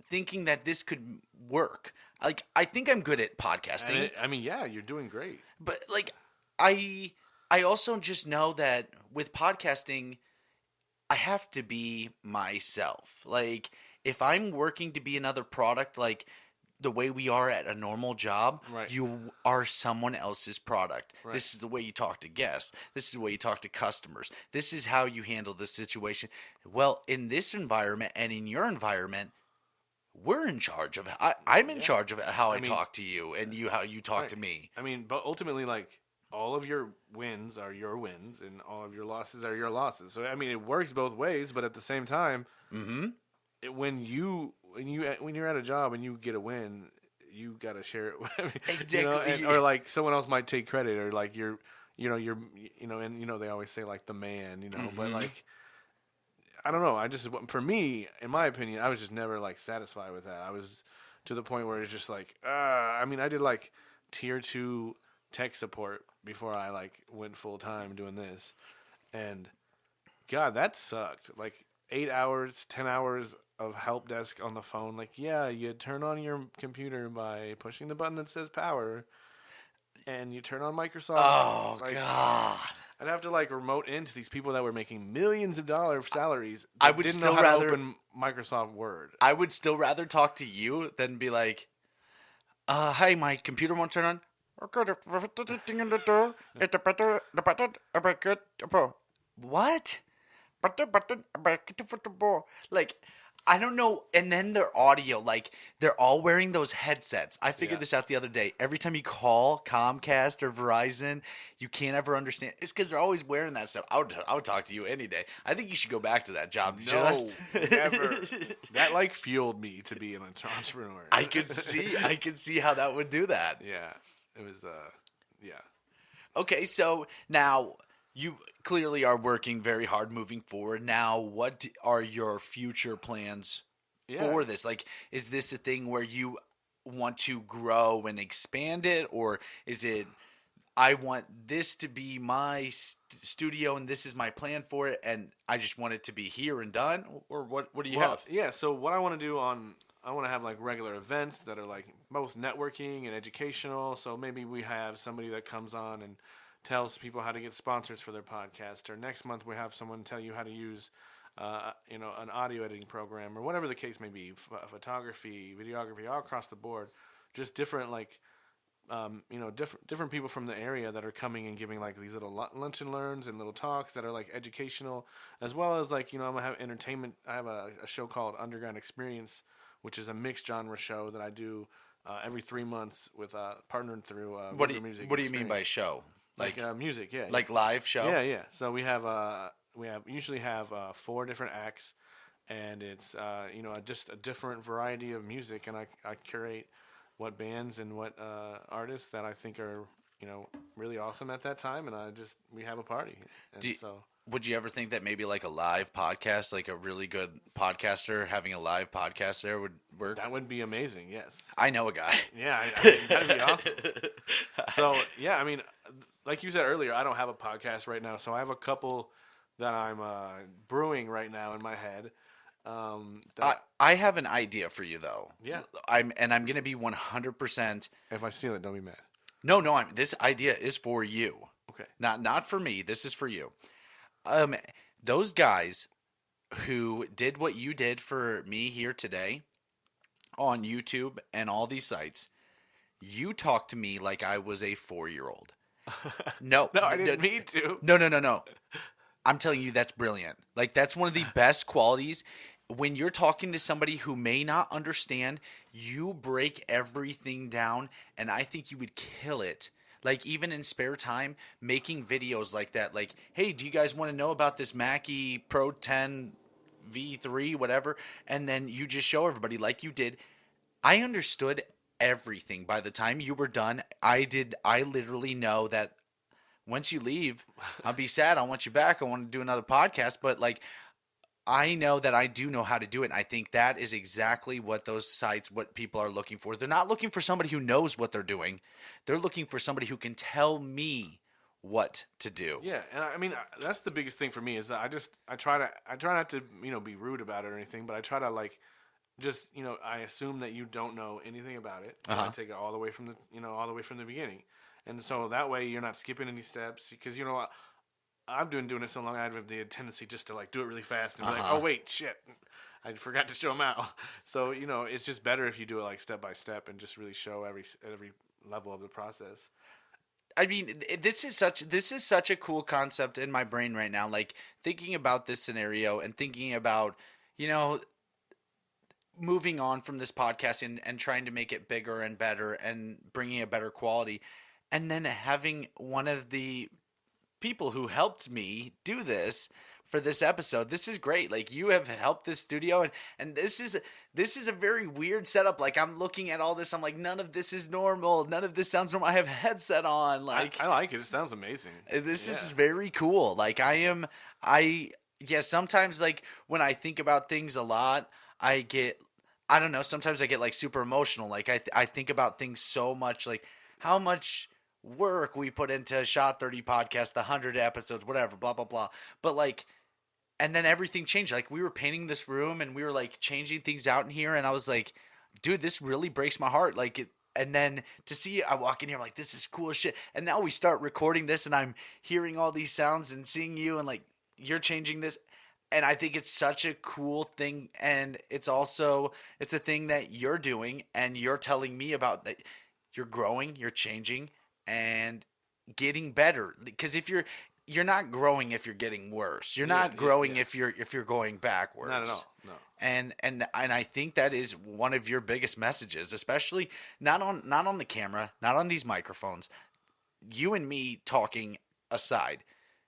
thinking that this could work. Like, I think I'm good at podcasting. I mean, yeah, you're doing great. But, like, I also just know that with podcasting, I have to be myself. Like, if I'm working to be another product, like the way we are at a normal job, right, you are someone else's product. Right. This is the way you talk to guests. This is the way you talk to customers. This is how you handle this situation. Well, in this environment and in your environment, we're in charge of it. I'm in charge of how I talk to you and how you talk to me. I mean, but ultimately, like, all of your wins are your wins and all of your losses are your losses. So, I mean, it works both ways, but at the same time, when you're at a job and you get a win, you got to share it with Exactly. or like someone else might take credit, or like and they always say, like, the man, but, like, I don't know. For me, in my opinion, I was just never, like, satisfied with that. I was to the point where it's just like, I mean, I did, like, tier 2 tech support before I, like, went full time doing this, and God, that sucked. Like, 8 hours, 10 hours of help desk on the phone. Like, yeah, you turn on your computer by pushing the button that says power, and you turn on Microsoft. Oh, like, God. I'd have to, like, remote into these people that were making millions of dollars salaries. I would didn't still know how rather to open Microsoft Word. I would still rather talk to you than be like, hey, my computer won't turn on. What? Like, I don't know. And then their audio, like, they're all wearing those headsets. I figured this out the other day. Every time you call Comcast or Verizon, you can't ever understand. It's because they're always wearing that stuff. I would talk to you any day. I think you should go back to that job. No, never. That, like, fueled me to be an entrepreneur. I could see how that would do that. Yeah. It was, yeah. Okay, so now you clearly are working very hard moving forward. Now, what are your future plans for this? Like, is this a thing where you want to grow and expand it, or is it I want this to be my studio, and this is my plan for it, and I just want it to be here and done. Or what do you have? Yeah. So what I want to do I want to have like regular events that are like both networking and educational. So maybe we have somebody that comes on and tells people how to get sponsors for their podcast, or next month we have someone tell you how to use, an audio editing program, or whatever the case may be, photography, videography, all across the board, just different like, different people from the area that are coming and giving like these little lunch and learns and little talks that are like educational, as well as like, I'm gonna have entertainment. I have a show called Underground Experience, which is a mixed genre show that I do every 3 months with partnered through What do River Music. you mean by show? Like music, yeah. Like live show? Yeah. So we usually have 4 different acts, and it's just a different variety of music, and I curate what bands and what artists that I think are really awesome at that time, and we have a party. And would you ever think that maybe like a live podcast, like a really good podcaster having a live podcast there would work? That would be amazing. Yes, I know a guy. Yeah, I mean, that'd be awesome. So yeah, I mean, like you said earlier, I don't have a podcast right now, so I have a couple that I'm brewing right now in my head. I have an idea for you though. Yeah. I'm going to be 100%. If I steal it, don't be mad. No, this idea is for you. Okay. Not for me. This is for you. Those guys who did what you did for me here today on YouTube and all these sites, you talked to me like I was a 4-year-old. No, I didn't mean to. No. I'm telling you, that's brilliant. Like, that's one of the best qualities. When you're talking to somebody who may not understand, you break everything down, and I think you would kill it. Like, even in spare time, making videos like that. Like, hey, do you guys want to know about this Mackie Pro 10 V3, whatever? And then you just show everybody like you did. I understood everything by the time you were done. I literally know that once you leave, I'll be sad. I want you back. I want to do another podcast. But, like, I know that I do know how to do it. And I think that is exactly what those sites, what people are looking for. They're not looking for somebody who knows what they're doing. They're looking for somebody who can tell me what to do. Yeah, and I mean that's the biggest thing for me is that I try not to be rude about it or anything, but I try to like just I assume that you don't know anything about it, so I take it all the way from the beginning, and so that way you're not skipping any steps because I've been doing it so long I have the tendency just to like do it really fast and be like, oh wait, shit, I forgot to show them out. So it's just better if you do it like step by step and just really show every level of the process. I mean, this is such a cool concept in my brain right now. Like thinking about this scenario and thinking about moving on from this podcast and trying to make it bigger and better and bringing a better quality, and then having one of the people who helped me do this for this episode. This is great. Like you have helped this studio and this is a very weird setup. Like I'm looking at all this. I'm like, none of this is normal. None of this sounds normal. I have a headset on. Like I like it. It sounds amazing. This is very cool. Like sometimes like when I think about things a lot, I don't know, sometimes I get like super emotional. Like I think about things so much, like how much work we put into Shot 30 podcast, the 100 episodes, whatever, blah, blah, blah. But like, and then everything changed. Like we were painting this room and we were like changing things out in here. And I was like, dude, this really breaks my heart. Like and then to see, I walk in here, I'm like, this is cool as shit. And now we start recording this and I'm hearing all these sounds and seeing you and like, you're changing this. And I think it's such a cool thing. And it's a thing that you're doing and you're telling me about that you're growing, you're changing and getting better. Because if you're not growing if you're getting worse. You're not growing if you're going backwards. Not at all. No. And I think that is one of your biggest messages, especially not on the camera, not on these microphones. You and me talking aside,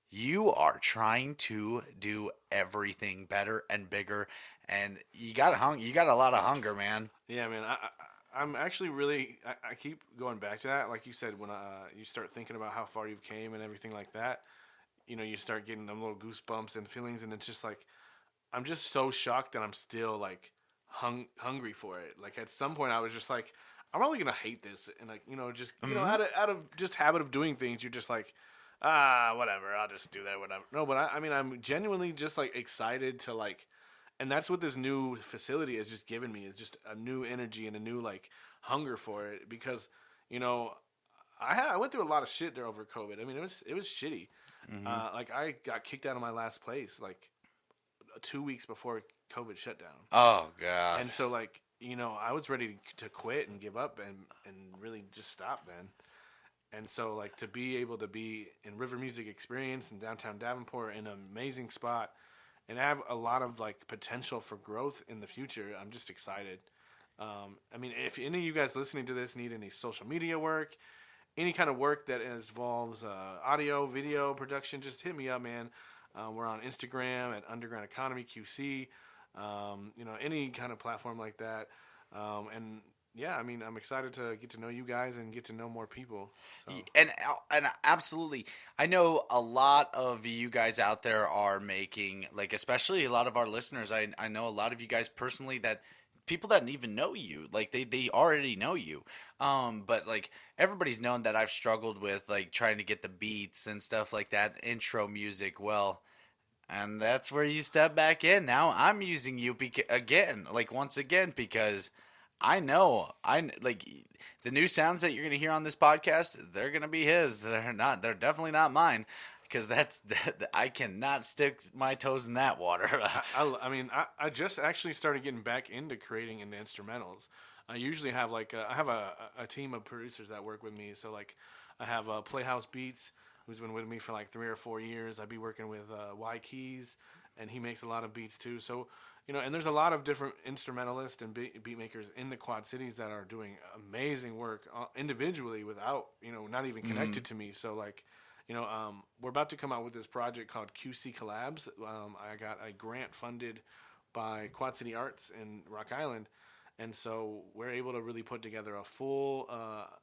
you are trying to do everything better and bigger, and you got a lot of hunger, man. Yeah, man. I'm actually really. I keep going back to that. Like you said, when you start thinking about how far you've came and everything like that, you start getting them little goosebumps and feelings, and it's just like I'm just so shocked that I'm still like hungry for it. Like at some point, I was just like, I'm probably gonna hate this, and like just out of just habit of doing things, you're just like, whatever, I'll just do that, whatever. No, but I mean, I'm genuinely just like excited to like, and that's what this new facility has just given me is just a new energy and a new like hunger for it because I went through a lot of shit there over COVID. I mean, it was shitty. Like I got kicked out of my last place like 2 weeks before COVID shut down. Oh God! And so like I was ready to quit and give up and really just stop then. And so like to be able to be in River Music Experience in downtown Davenport in an amazing spot and have a lot of like potential for growth in the future, I'm just excited. I mean, if any of you guys listening to this need any social media work, any kind of work that involves audio, video production, just hit me up, man. We're on Instagram at Underground Economy QC. Any kind of platform like that. And yeah, I mean, I'm excited to get to know you guys and get to know more people. So. And absolutely, I know a lot of you guys out there are making, like, especially a lot of our listeners. I know a lot of you guys personally that people that even know you, like they already know you. But like everybody's known that I've struggled with like trying to get the beats and stuff like that, intro music. Well. And that's where you step back in. Now I'm using you once again, because I know like the new sounds that you're going to hear on this podcast, they're going to be his. They're definitely not mine, because I cannot stick my toes in that water. I just actually started getting back into creating in the instrumentals. I usually have I have a team of producers that work with me. So like I have Playhouse Beats, who's been with me for like 3 or 4 years. I'd be working with Y Keys, and he makes a lot of beats too. So, and there's a lot of different instrumentalists and beat makers in the Quad Cities that are doing amazing work individually without, not even connected to me. So like, we're about to come out with this project called QC Collabs. I got a grant funded by Quad City Arts in Rock Island. And so we're able to really put together a full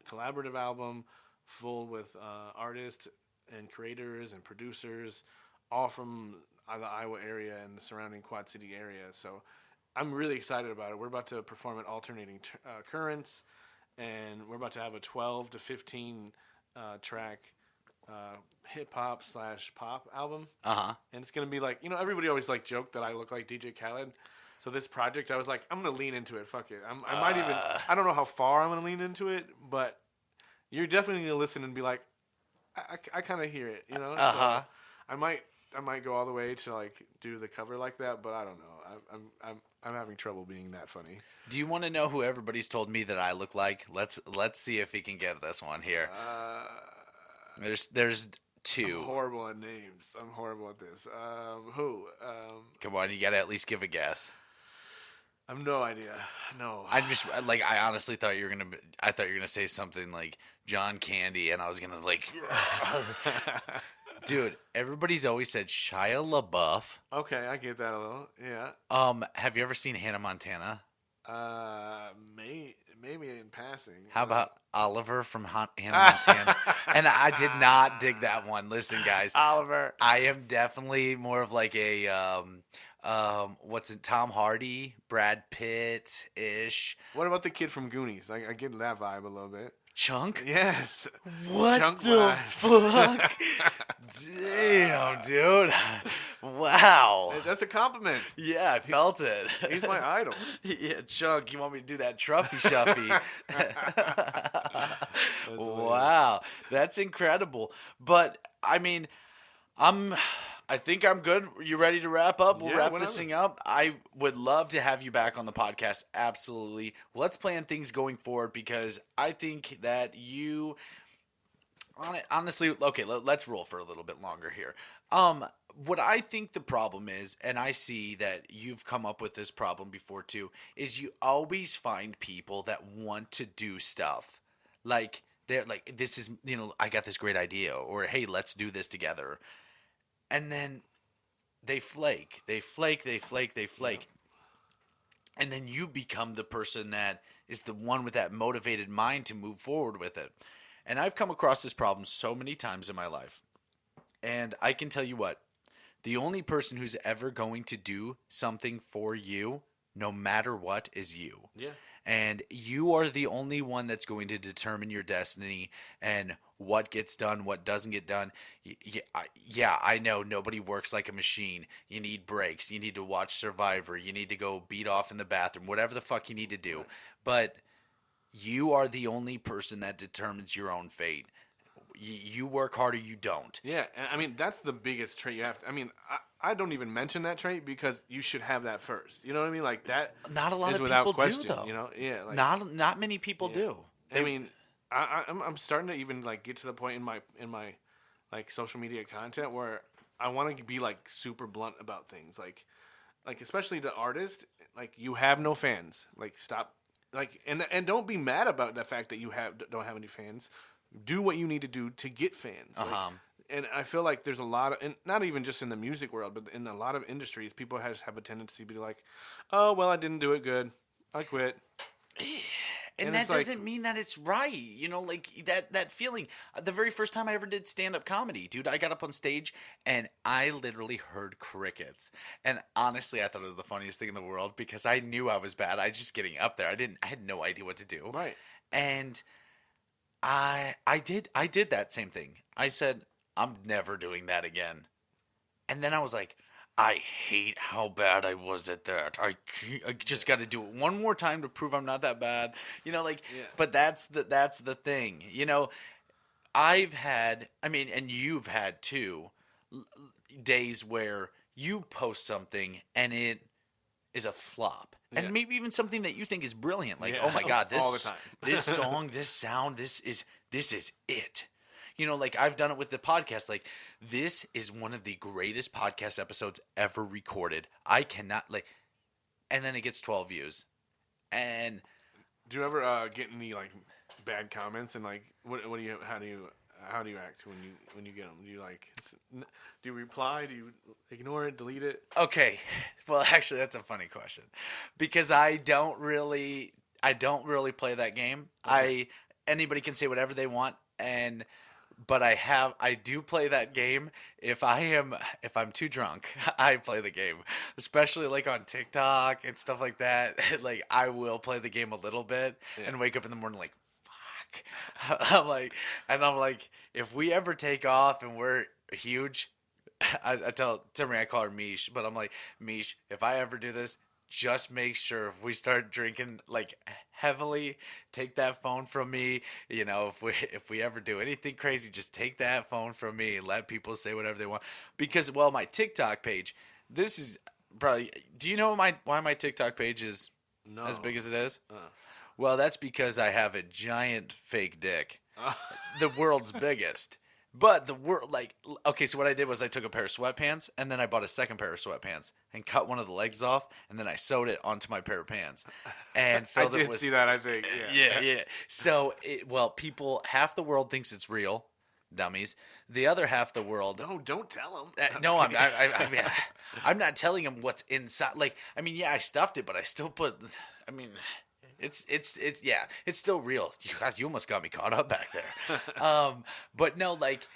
collaborative album, full with artists and creators and producers, all from the Iowa area and the surrounding Quad City area. So I'm really excited about it. We're about to perform at Alternating Currents, and we're about to have a 12 to 15 track hip-hop / pop album. And it's going to be like, everybody always like joke that I look like DJ Khaled. So this project, I was like, I'm going to lean into it. Fuck it. I might even, I don't know how far I'm going to lean into it, but you're definitely going to listen and be like, I kind of hear it, So I might go all the way to like do the cover like that, but I don't know. I'm having trouble being that funny. Do you want to know who everybody's told me that I look like? Let's see if we can get this one here. There's 2. I'm horrible at names. I'm horrible at this. Who? Come on, you got to at least give a guess. I have no idea. No. I honestly thought you were gonna say something like John Candy, and I was gonna like, dude. Everybody's always said Shia LaBeouf. Okay, I get that a little. Yeah. Have you ever seen Hannah Montana? Maybe in passing. How about Oliver from Hannah Montana? And I did not dig that one. Listen, guys, Oliver. I am definitely more of like a Tom Hardy, Brad Pitt-ish. What about the kid from Goonies? I get that vibe a little bit. Chunk? Yes. What Chunk the fuck? Damn, dude. Wow. Hey, that's a compliment. Yeah, I felt it. He's my idol. Yeah, Chunk, you want me to do that truffy shuffy? Wow. That's incredible. But, I mean, I think I'm good. You ready to wrap up? We'll wrap this thing up. I would love to have you back on the podcast. Absolutely. Let's plan things going forward, because I think that you honestly, okay, let's roll for a little bit longer here. What I think the problem is, and I see that you've come up with this problem before too, is you always find people that want to do stuff. Like, they're like, this is, I got this great idea, or hey, let's do this together. And then they flake. And then you become the person that is the one with that motivated mind to move forward with it. And I've come across this problem so many times in my life. And I can tell you what, the only person who's ever going to do something for you, no matter what, is you. Yeah. and you are the only one that's going to determine your destiny and what gets done, what doesn't get done. Yeah, I know nobody works like a machine. You need breaks. You need to watch Survivor. You need to go beat off in the bathroom, whatever the fuck you need to do. But you are the only person that determines your own fate. You work hard or you don't. Yeah, and I mean that's the biggest trait you have to. I mean, I don't even mention that trait because you should have that first. You know what I mean? Like that. Not a lot is of without people question, do, though. You know? Yeah. Like, not many people do. I mean, I'm starting to even like get to the point in my like social media content where I want to be like super blunt about things. Like especially the artist. Like you have no fans. Like stop. Like and don't be mad about the fact that you don't have any fans. Do what you need to do to get fans. Like, and I feel like there's a lot of, and not even just in the music world, but in a lot of industries, people have a tendency to be like, "Oh, well, I didn't do it good. I quit." And that doesn't mean that it's right. You know, like that feeling. The very first time I ever did stand-up comedy, dude, I got up on stage and I literally heard crickets. And honestly, I thought it was the funniest thing in the world because I knew I was bad. I just getting up there. I had no idea what to do. Right. And I did that same thing. I said, I'm never doing that again. And then I was like, I hate how bad I was at that. I just got to do it one more time to prove I'm not that bad. You know, like, Yeah. But that's the thing. You know, I've had, I mean, and you've had too, days where you post something and it is a flop. And maybe even something that you think is brilliant. Like, oh my God, all the time. this song, this sound, this is it. You know, like I've done it with the podcast. Like, this is one of the greatest podcast episodes ever recorded. I cannot, like, and then it gets 12 views. And do you ever get any like bad comments and like what do you how do you act when you get them? Do you reply? Do you ignore it? Delete it? Okay, well, actually, that's a funny question because I don't really play that game. Okay. Anybody can say whatever they want, but I do play that game. If I'm too drunk, I play the game, especially like on TikTok and stuff like that. Like I will play the game a little bit and wake up in the morning like, I'm like, if we ever take off and we're huge, I tell Timmy, I call her Mish, but I'm like, Mish, if I ever do this, just make sure if we start drinking like heavily, take that phone from me. You know, if we ever do anything crazy, just take that phone from me and let people say whatever they want. Because, well, my TikTok page, this is probably, do you know why my TikTok page is as big as it is? Well, that's because I have a giant fake dick. The world's biggest. But the world, like, okay, so what I did was I took a pair of sweatpants, and then I bought a second pair of sweatpants, and cut one of the legs off, and then I sewed it onto my pair of pants, and filled it with... I did see that, I think. Yeah. So, people, half the world thinks it's real, dummies. The other half the world... No, don't tell them. No, I'm not telling them what's inside. Like, I mean, yeah, I stuffed it, but I still put... I mean... It's still real. You almost got me caught up back there. But no, like,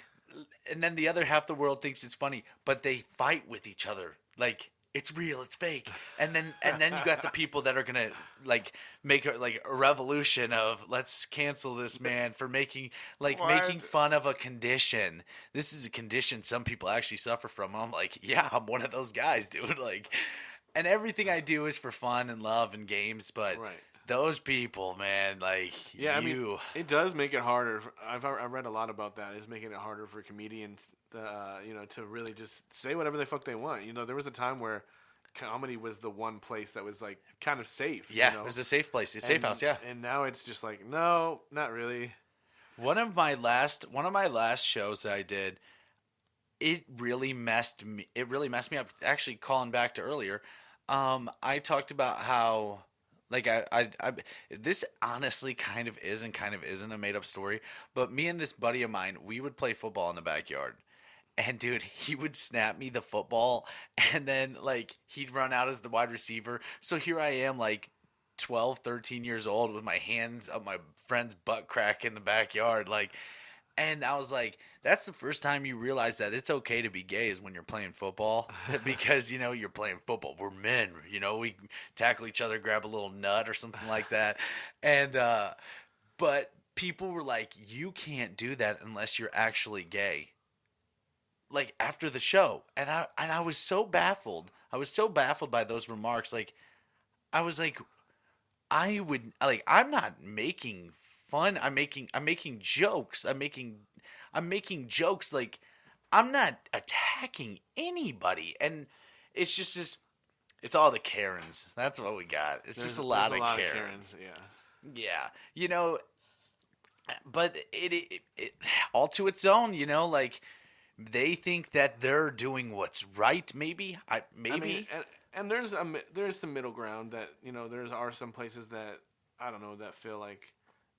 and then the other half the world thinks it's funny, but they fight with each other. Like, it's real, it's fake. And then you got the people that are gonna like make a revolution of let's cancel this man for making fun of a condition. This is a condition some people actually suffer from. I'm like, yeah, I'm one of those guys, dude. Like, and everything I do is for fun and love and games, but. Right. Those people, man, like I mean, it does make it harder. I've read a lot about that. It's making it harder for comedians, to really just say whatever the fuck they want. You know, there was a time where comedy was the one place that was like kind of safe. Yeah, you know? It was a safe place, a safe house. Yeah, and now it's just like, no, not really. One of my last shows that I did, it really messed me up. Actually, calling back to earlier, I talked about how. Like I this honestly kind of is and kind of isn't a made up story, but me and this buddy of mine, we would play football in the backyard, and dude, he would snap me the football, and then like he'd run out as the wide receiver. So here I am, like 12, 13 years old, with my hands up my friend's butt crack in the backyard, like. And I was like, that's the first time you realize that it's okay to be gay is when you're playing football. Because, you're playing football. We're men. We tackle each other, grab a little nut or something like that. And, but people were like, you can't do that unless you're actually gay. Like, after the show. And I was so baffled. I was so baffled by those remarks. Like, I was like, I'm not making fun. I'm making jokes. I'm making jokes. Like, I'm not attacking anybody. And it's just this, it's all the Karens. That's what we got. It's just a lot of Karens. Yeah. Yeah. But it all to its own, like they think that they're doing what's right. Maybe. I mean, and there's some middle ground that, there are some places that, I don't know, that feel like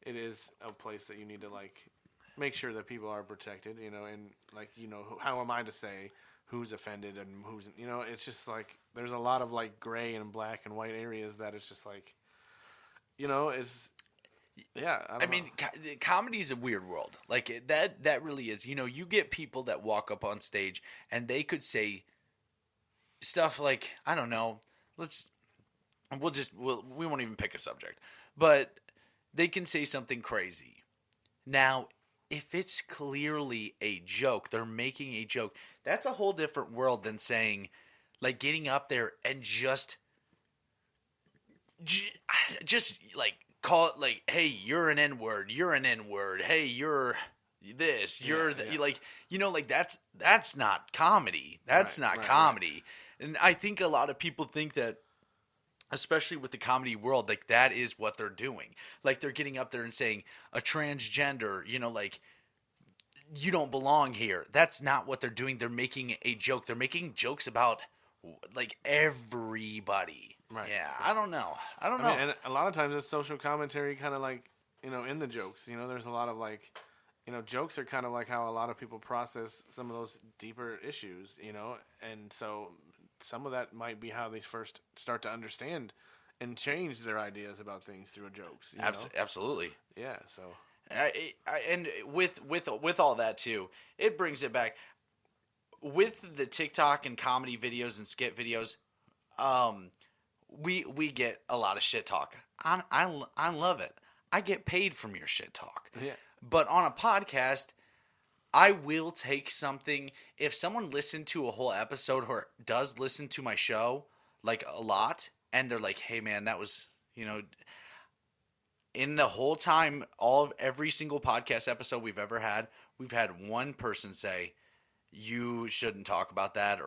it is a place that you need to, like, make sure that people are protected, and, like, how am I to say who's offended and who's, it's just, like, there's a lot of, like, gray and black and white areas that it's just, like, is, yeah. I mean, comedy's a weird world. Like, that really is. You get people that walk up on stage and they could say stuff like, I don't know, we won't even pick a subject, but they can say something crazy. Now, if it's clearly a joke, they're making a joke, that's a whole different world than saying, like, getting up there and just like, call it like, hey, you're an N-word, hey, you're this, you're like, like, that's not comedy. That's not comedy. Right. And I think a lot of people think that, especially with the comedy world, like, that is what they're doing. Like, they're getting up there and saying a transgender, like, you don't belong here. That's not what they're doing. They're making a joke. They're making jokes about, like, everybody. Right. Yeah, I don't know. I mean, and a lot of times it's social commentary, kind of like, in the jokes. There's a lot of, like, jokes are kind of like how a lot of people process some of those deeper issues, and so some of that might be how they first start to understand and change their ideas about things through jokes. Absolutely. Yeah. So. And with all that too, it brings it back with the TikTok and comedy videos and skit videos. We get a lot of shit talk. I love it. I get paid from your shit talk. Yeah. But on a podcast, I will take something. If someone listened to a whole episode or does listen to my show, like, a lot, and they're like, hey man, that was, in the whole time, every single podcast episode we've ever had, we've had one person say, you shouldn't talk about that,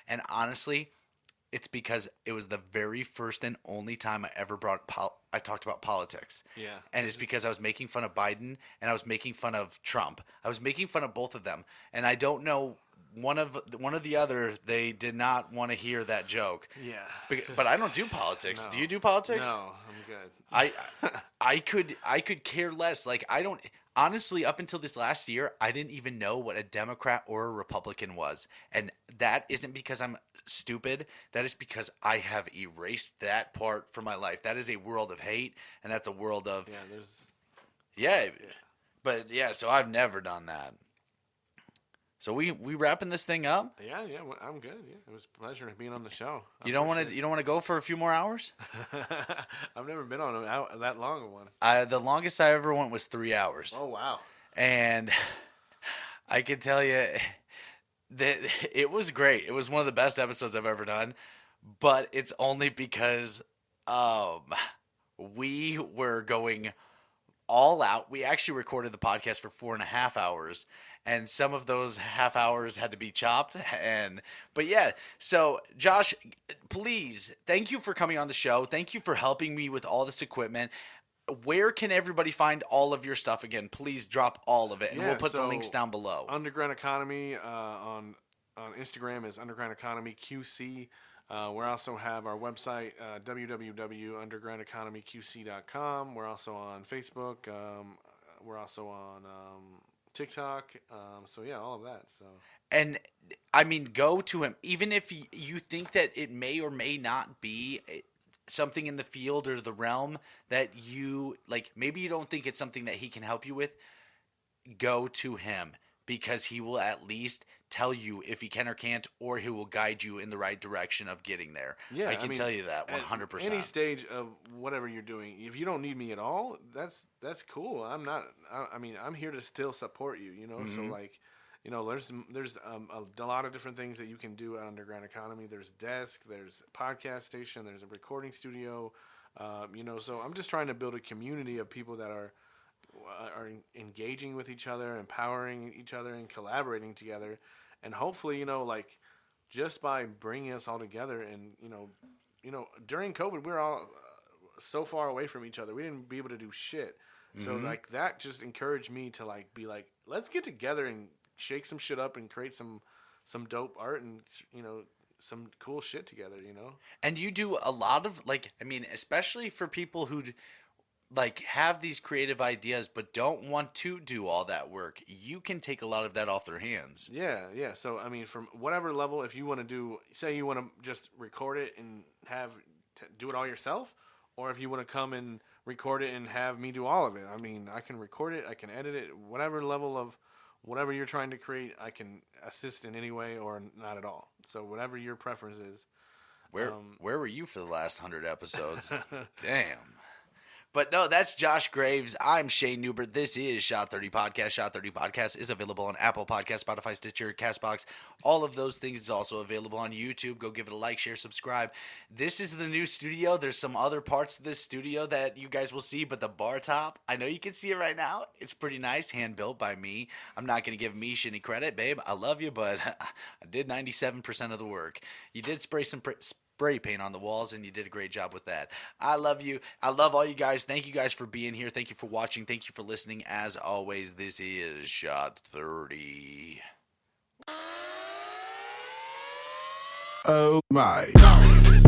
and honestly, it's because it was the very first and only time I ever I talked about politics. Yeah. And it's because I was making fun of Biden and I was making fun of Trump. I was making fun of both of them. And I don't know, one of the other, they did not want to hear that joke. Yeah. But I don't do politics. No. Do you do politics? No, I'm good. I could care less. Like, I don't, honestly, up until this last year, I didn't even know what a Democrat or a Republican was. And that isn't because I'm stupid. That is because I have erased that part from my life. That is a world of hate, and that's a world of... Yeah, but yeah, so I've never done that. So we wrapping this thing up? Yeah, I'm good. Yeah, it was a pleasure being on the show. You don't want to go for a few more hours? I've never been on that long a one. The longest I ever went was 3 hours. Oh wow! And I can tell you that it was great. It was one of the best episodes I've ever done, but it's only because we were going all out. We actually recorded the podcast for 4.5 hours. And some of those half hours had to be chopped. But yeah, so Josh, please, thank you for coming on the show. Thank you for helping me with all this equipment. Where can everybody find all of your stuff again? Please drop all of it, and we'll put the links down below. Underground Economy on Instagram is Underground Economy QC. We also have our website, www.undergroundeconomyqc.com. We're also on Facebook. We're also on... TikTok, so yeah, all of that. So, and I mean, go to him, even if you think that it may or may not be something in the field or the realm that you like. Maybe you don't think it's something that he can help you with. go to him, because he will at least tell you if he can or can't, or he will guide you in the right direction of getting there. Yeah, I can tell you that 100%. Any stage of whatever you're doing, if you don't need me at all, that's cool. I'm not. I mean, I'm here to still support you. You know, so like, you know, there's a lot of different things that you can do at Underground Economy. There's desk, there's podcast station, there's a recording studio. You know, so I'm just trying to build a community of people that are engaging with each other, empowering each other, and collaborating together. And hopefully, you know, like, just by bringing us all together, and you know, during COVID, we were all so far away from each other. We didn't be able to do shit. So like that just encouraged me to like be like, let's get together and shake some shit up and create some dope art and, you know, some cool shit together, you know. And you do a lot of, like, I mean, especially for people who like have these creative ideas but don't want to do all that work, you can take a lot of that off their hands. Yeah. So I mean, from whatever level, if you want to do, say you want to just record it and do it all yourself, or if you want to come and record it and have me do all of it. I mean, I can record it, I can edit it, whatever level of whatever you're trying to create, I can assist in any way or not at all. So whatever your preference is. Where were you for the last 100 episodes? Damn. But no, that's Josh Graves. I'm Shane Newbert. This is Shot 30 Podcast. Shot 30 Podcast is available on Apple Podcasts, Spotify, Stitcher, CastBox. All of those things is also available on YouTube. Go give it a like, share, subscribe. This is the new studio. There's some other parts of this studio that you guys will see, but the bar top, I know you can see it right now. It's pretty nice, hand-built by me. I'm not going to give Mish any credit, babe. I love you, but I did 97% of the work. You did spray some spray paint on the walls, and you did a great job with that. I love you. I love all you guys. Thank you guys for being here. Thank you for watching. Thank you for listening. As always, this is Shot 30. Oh my.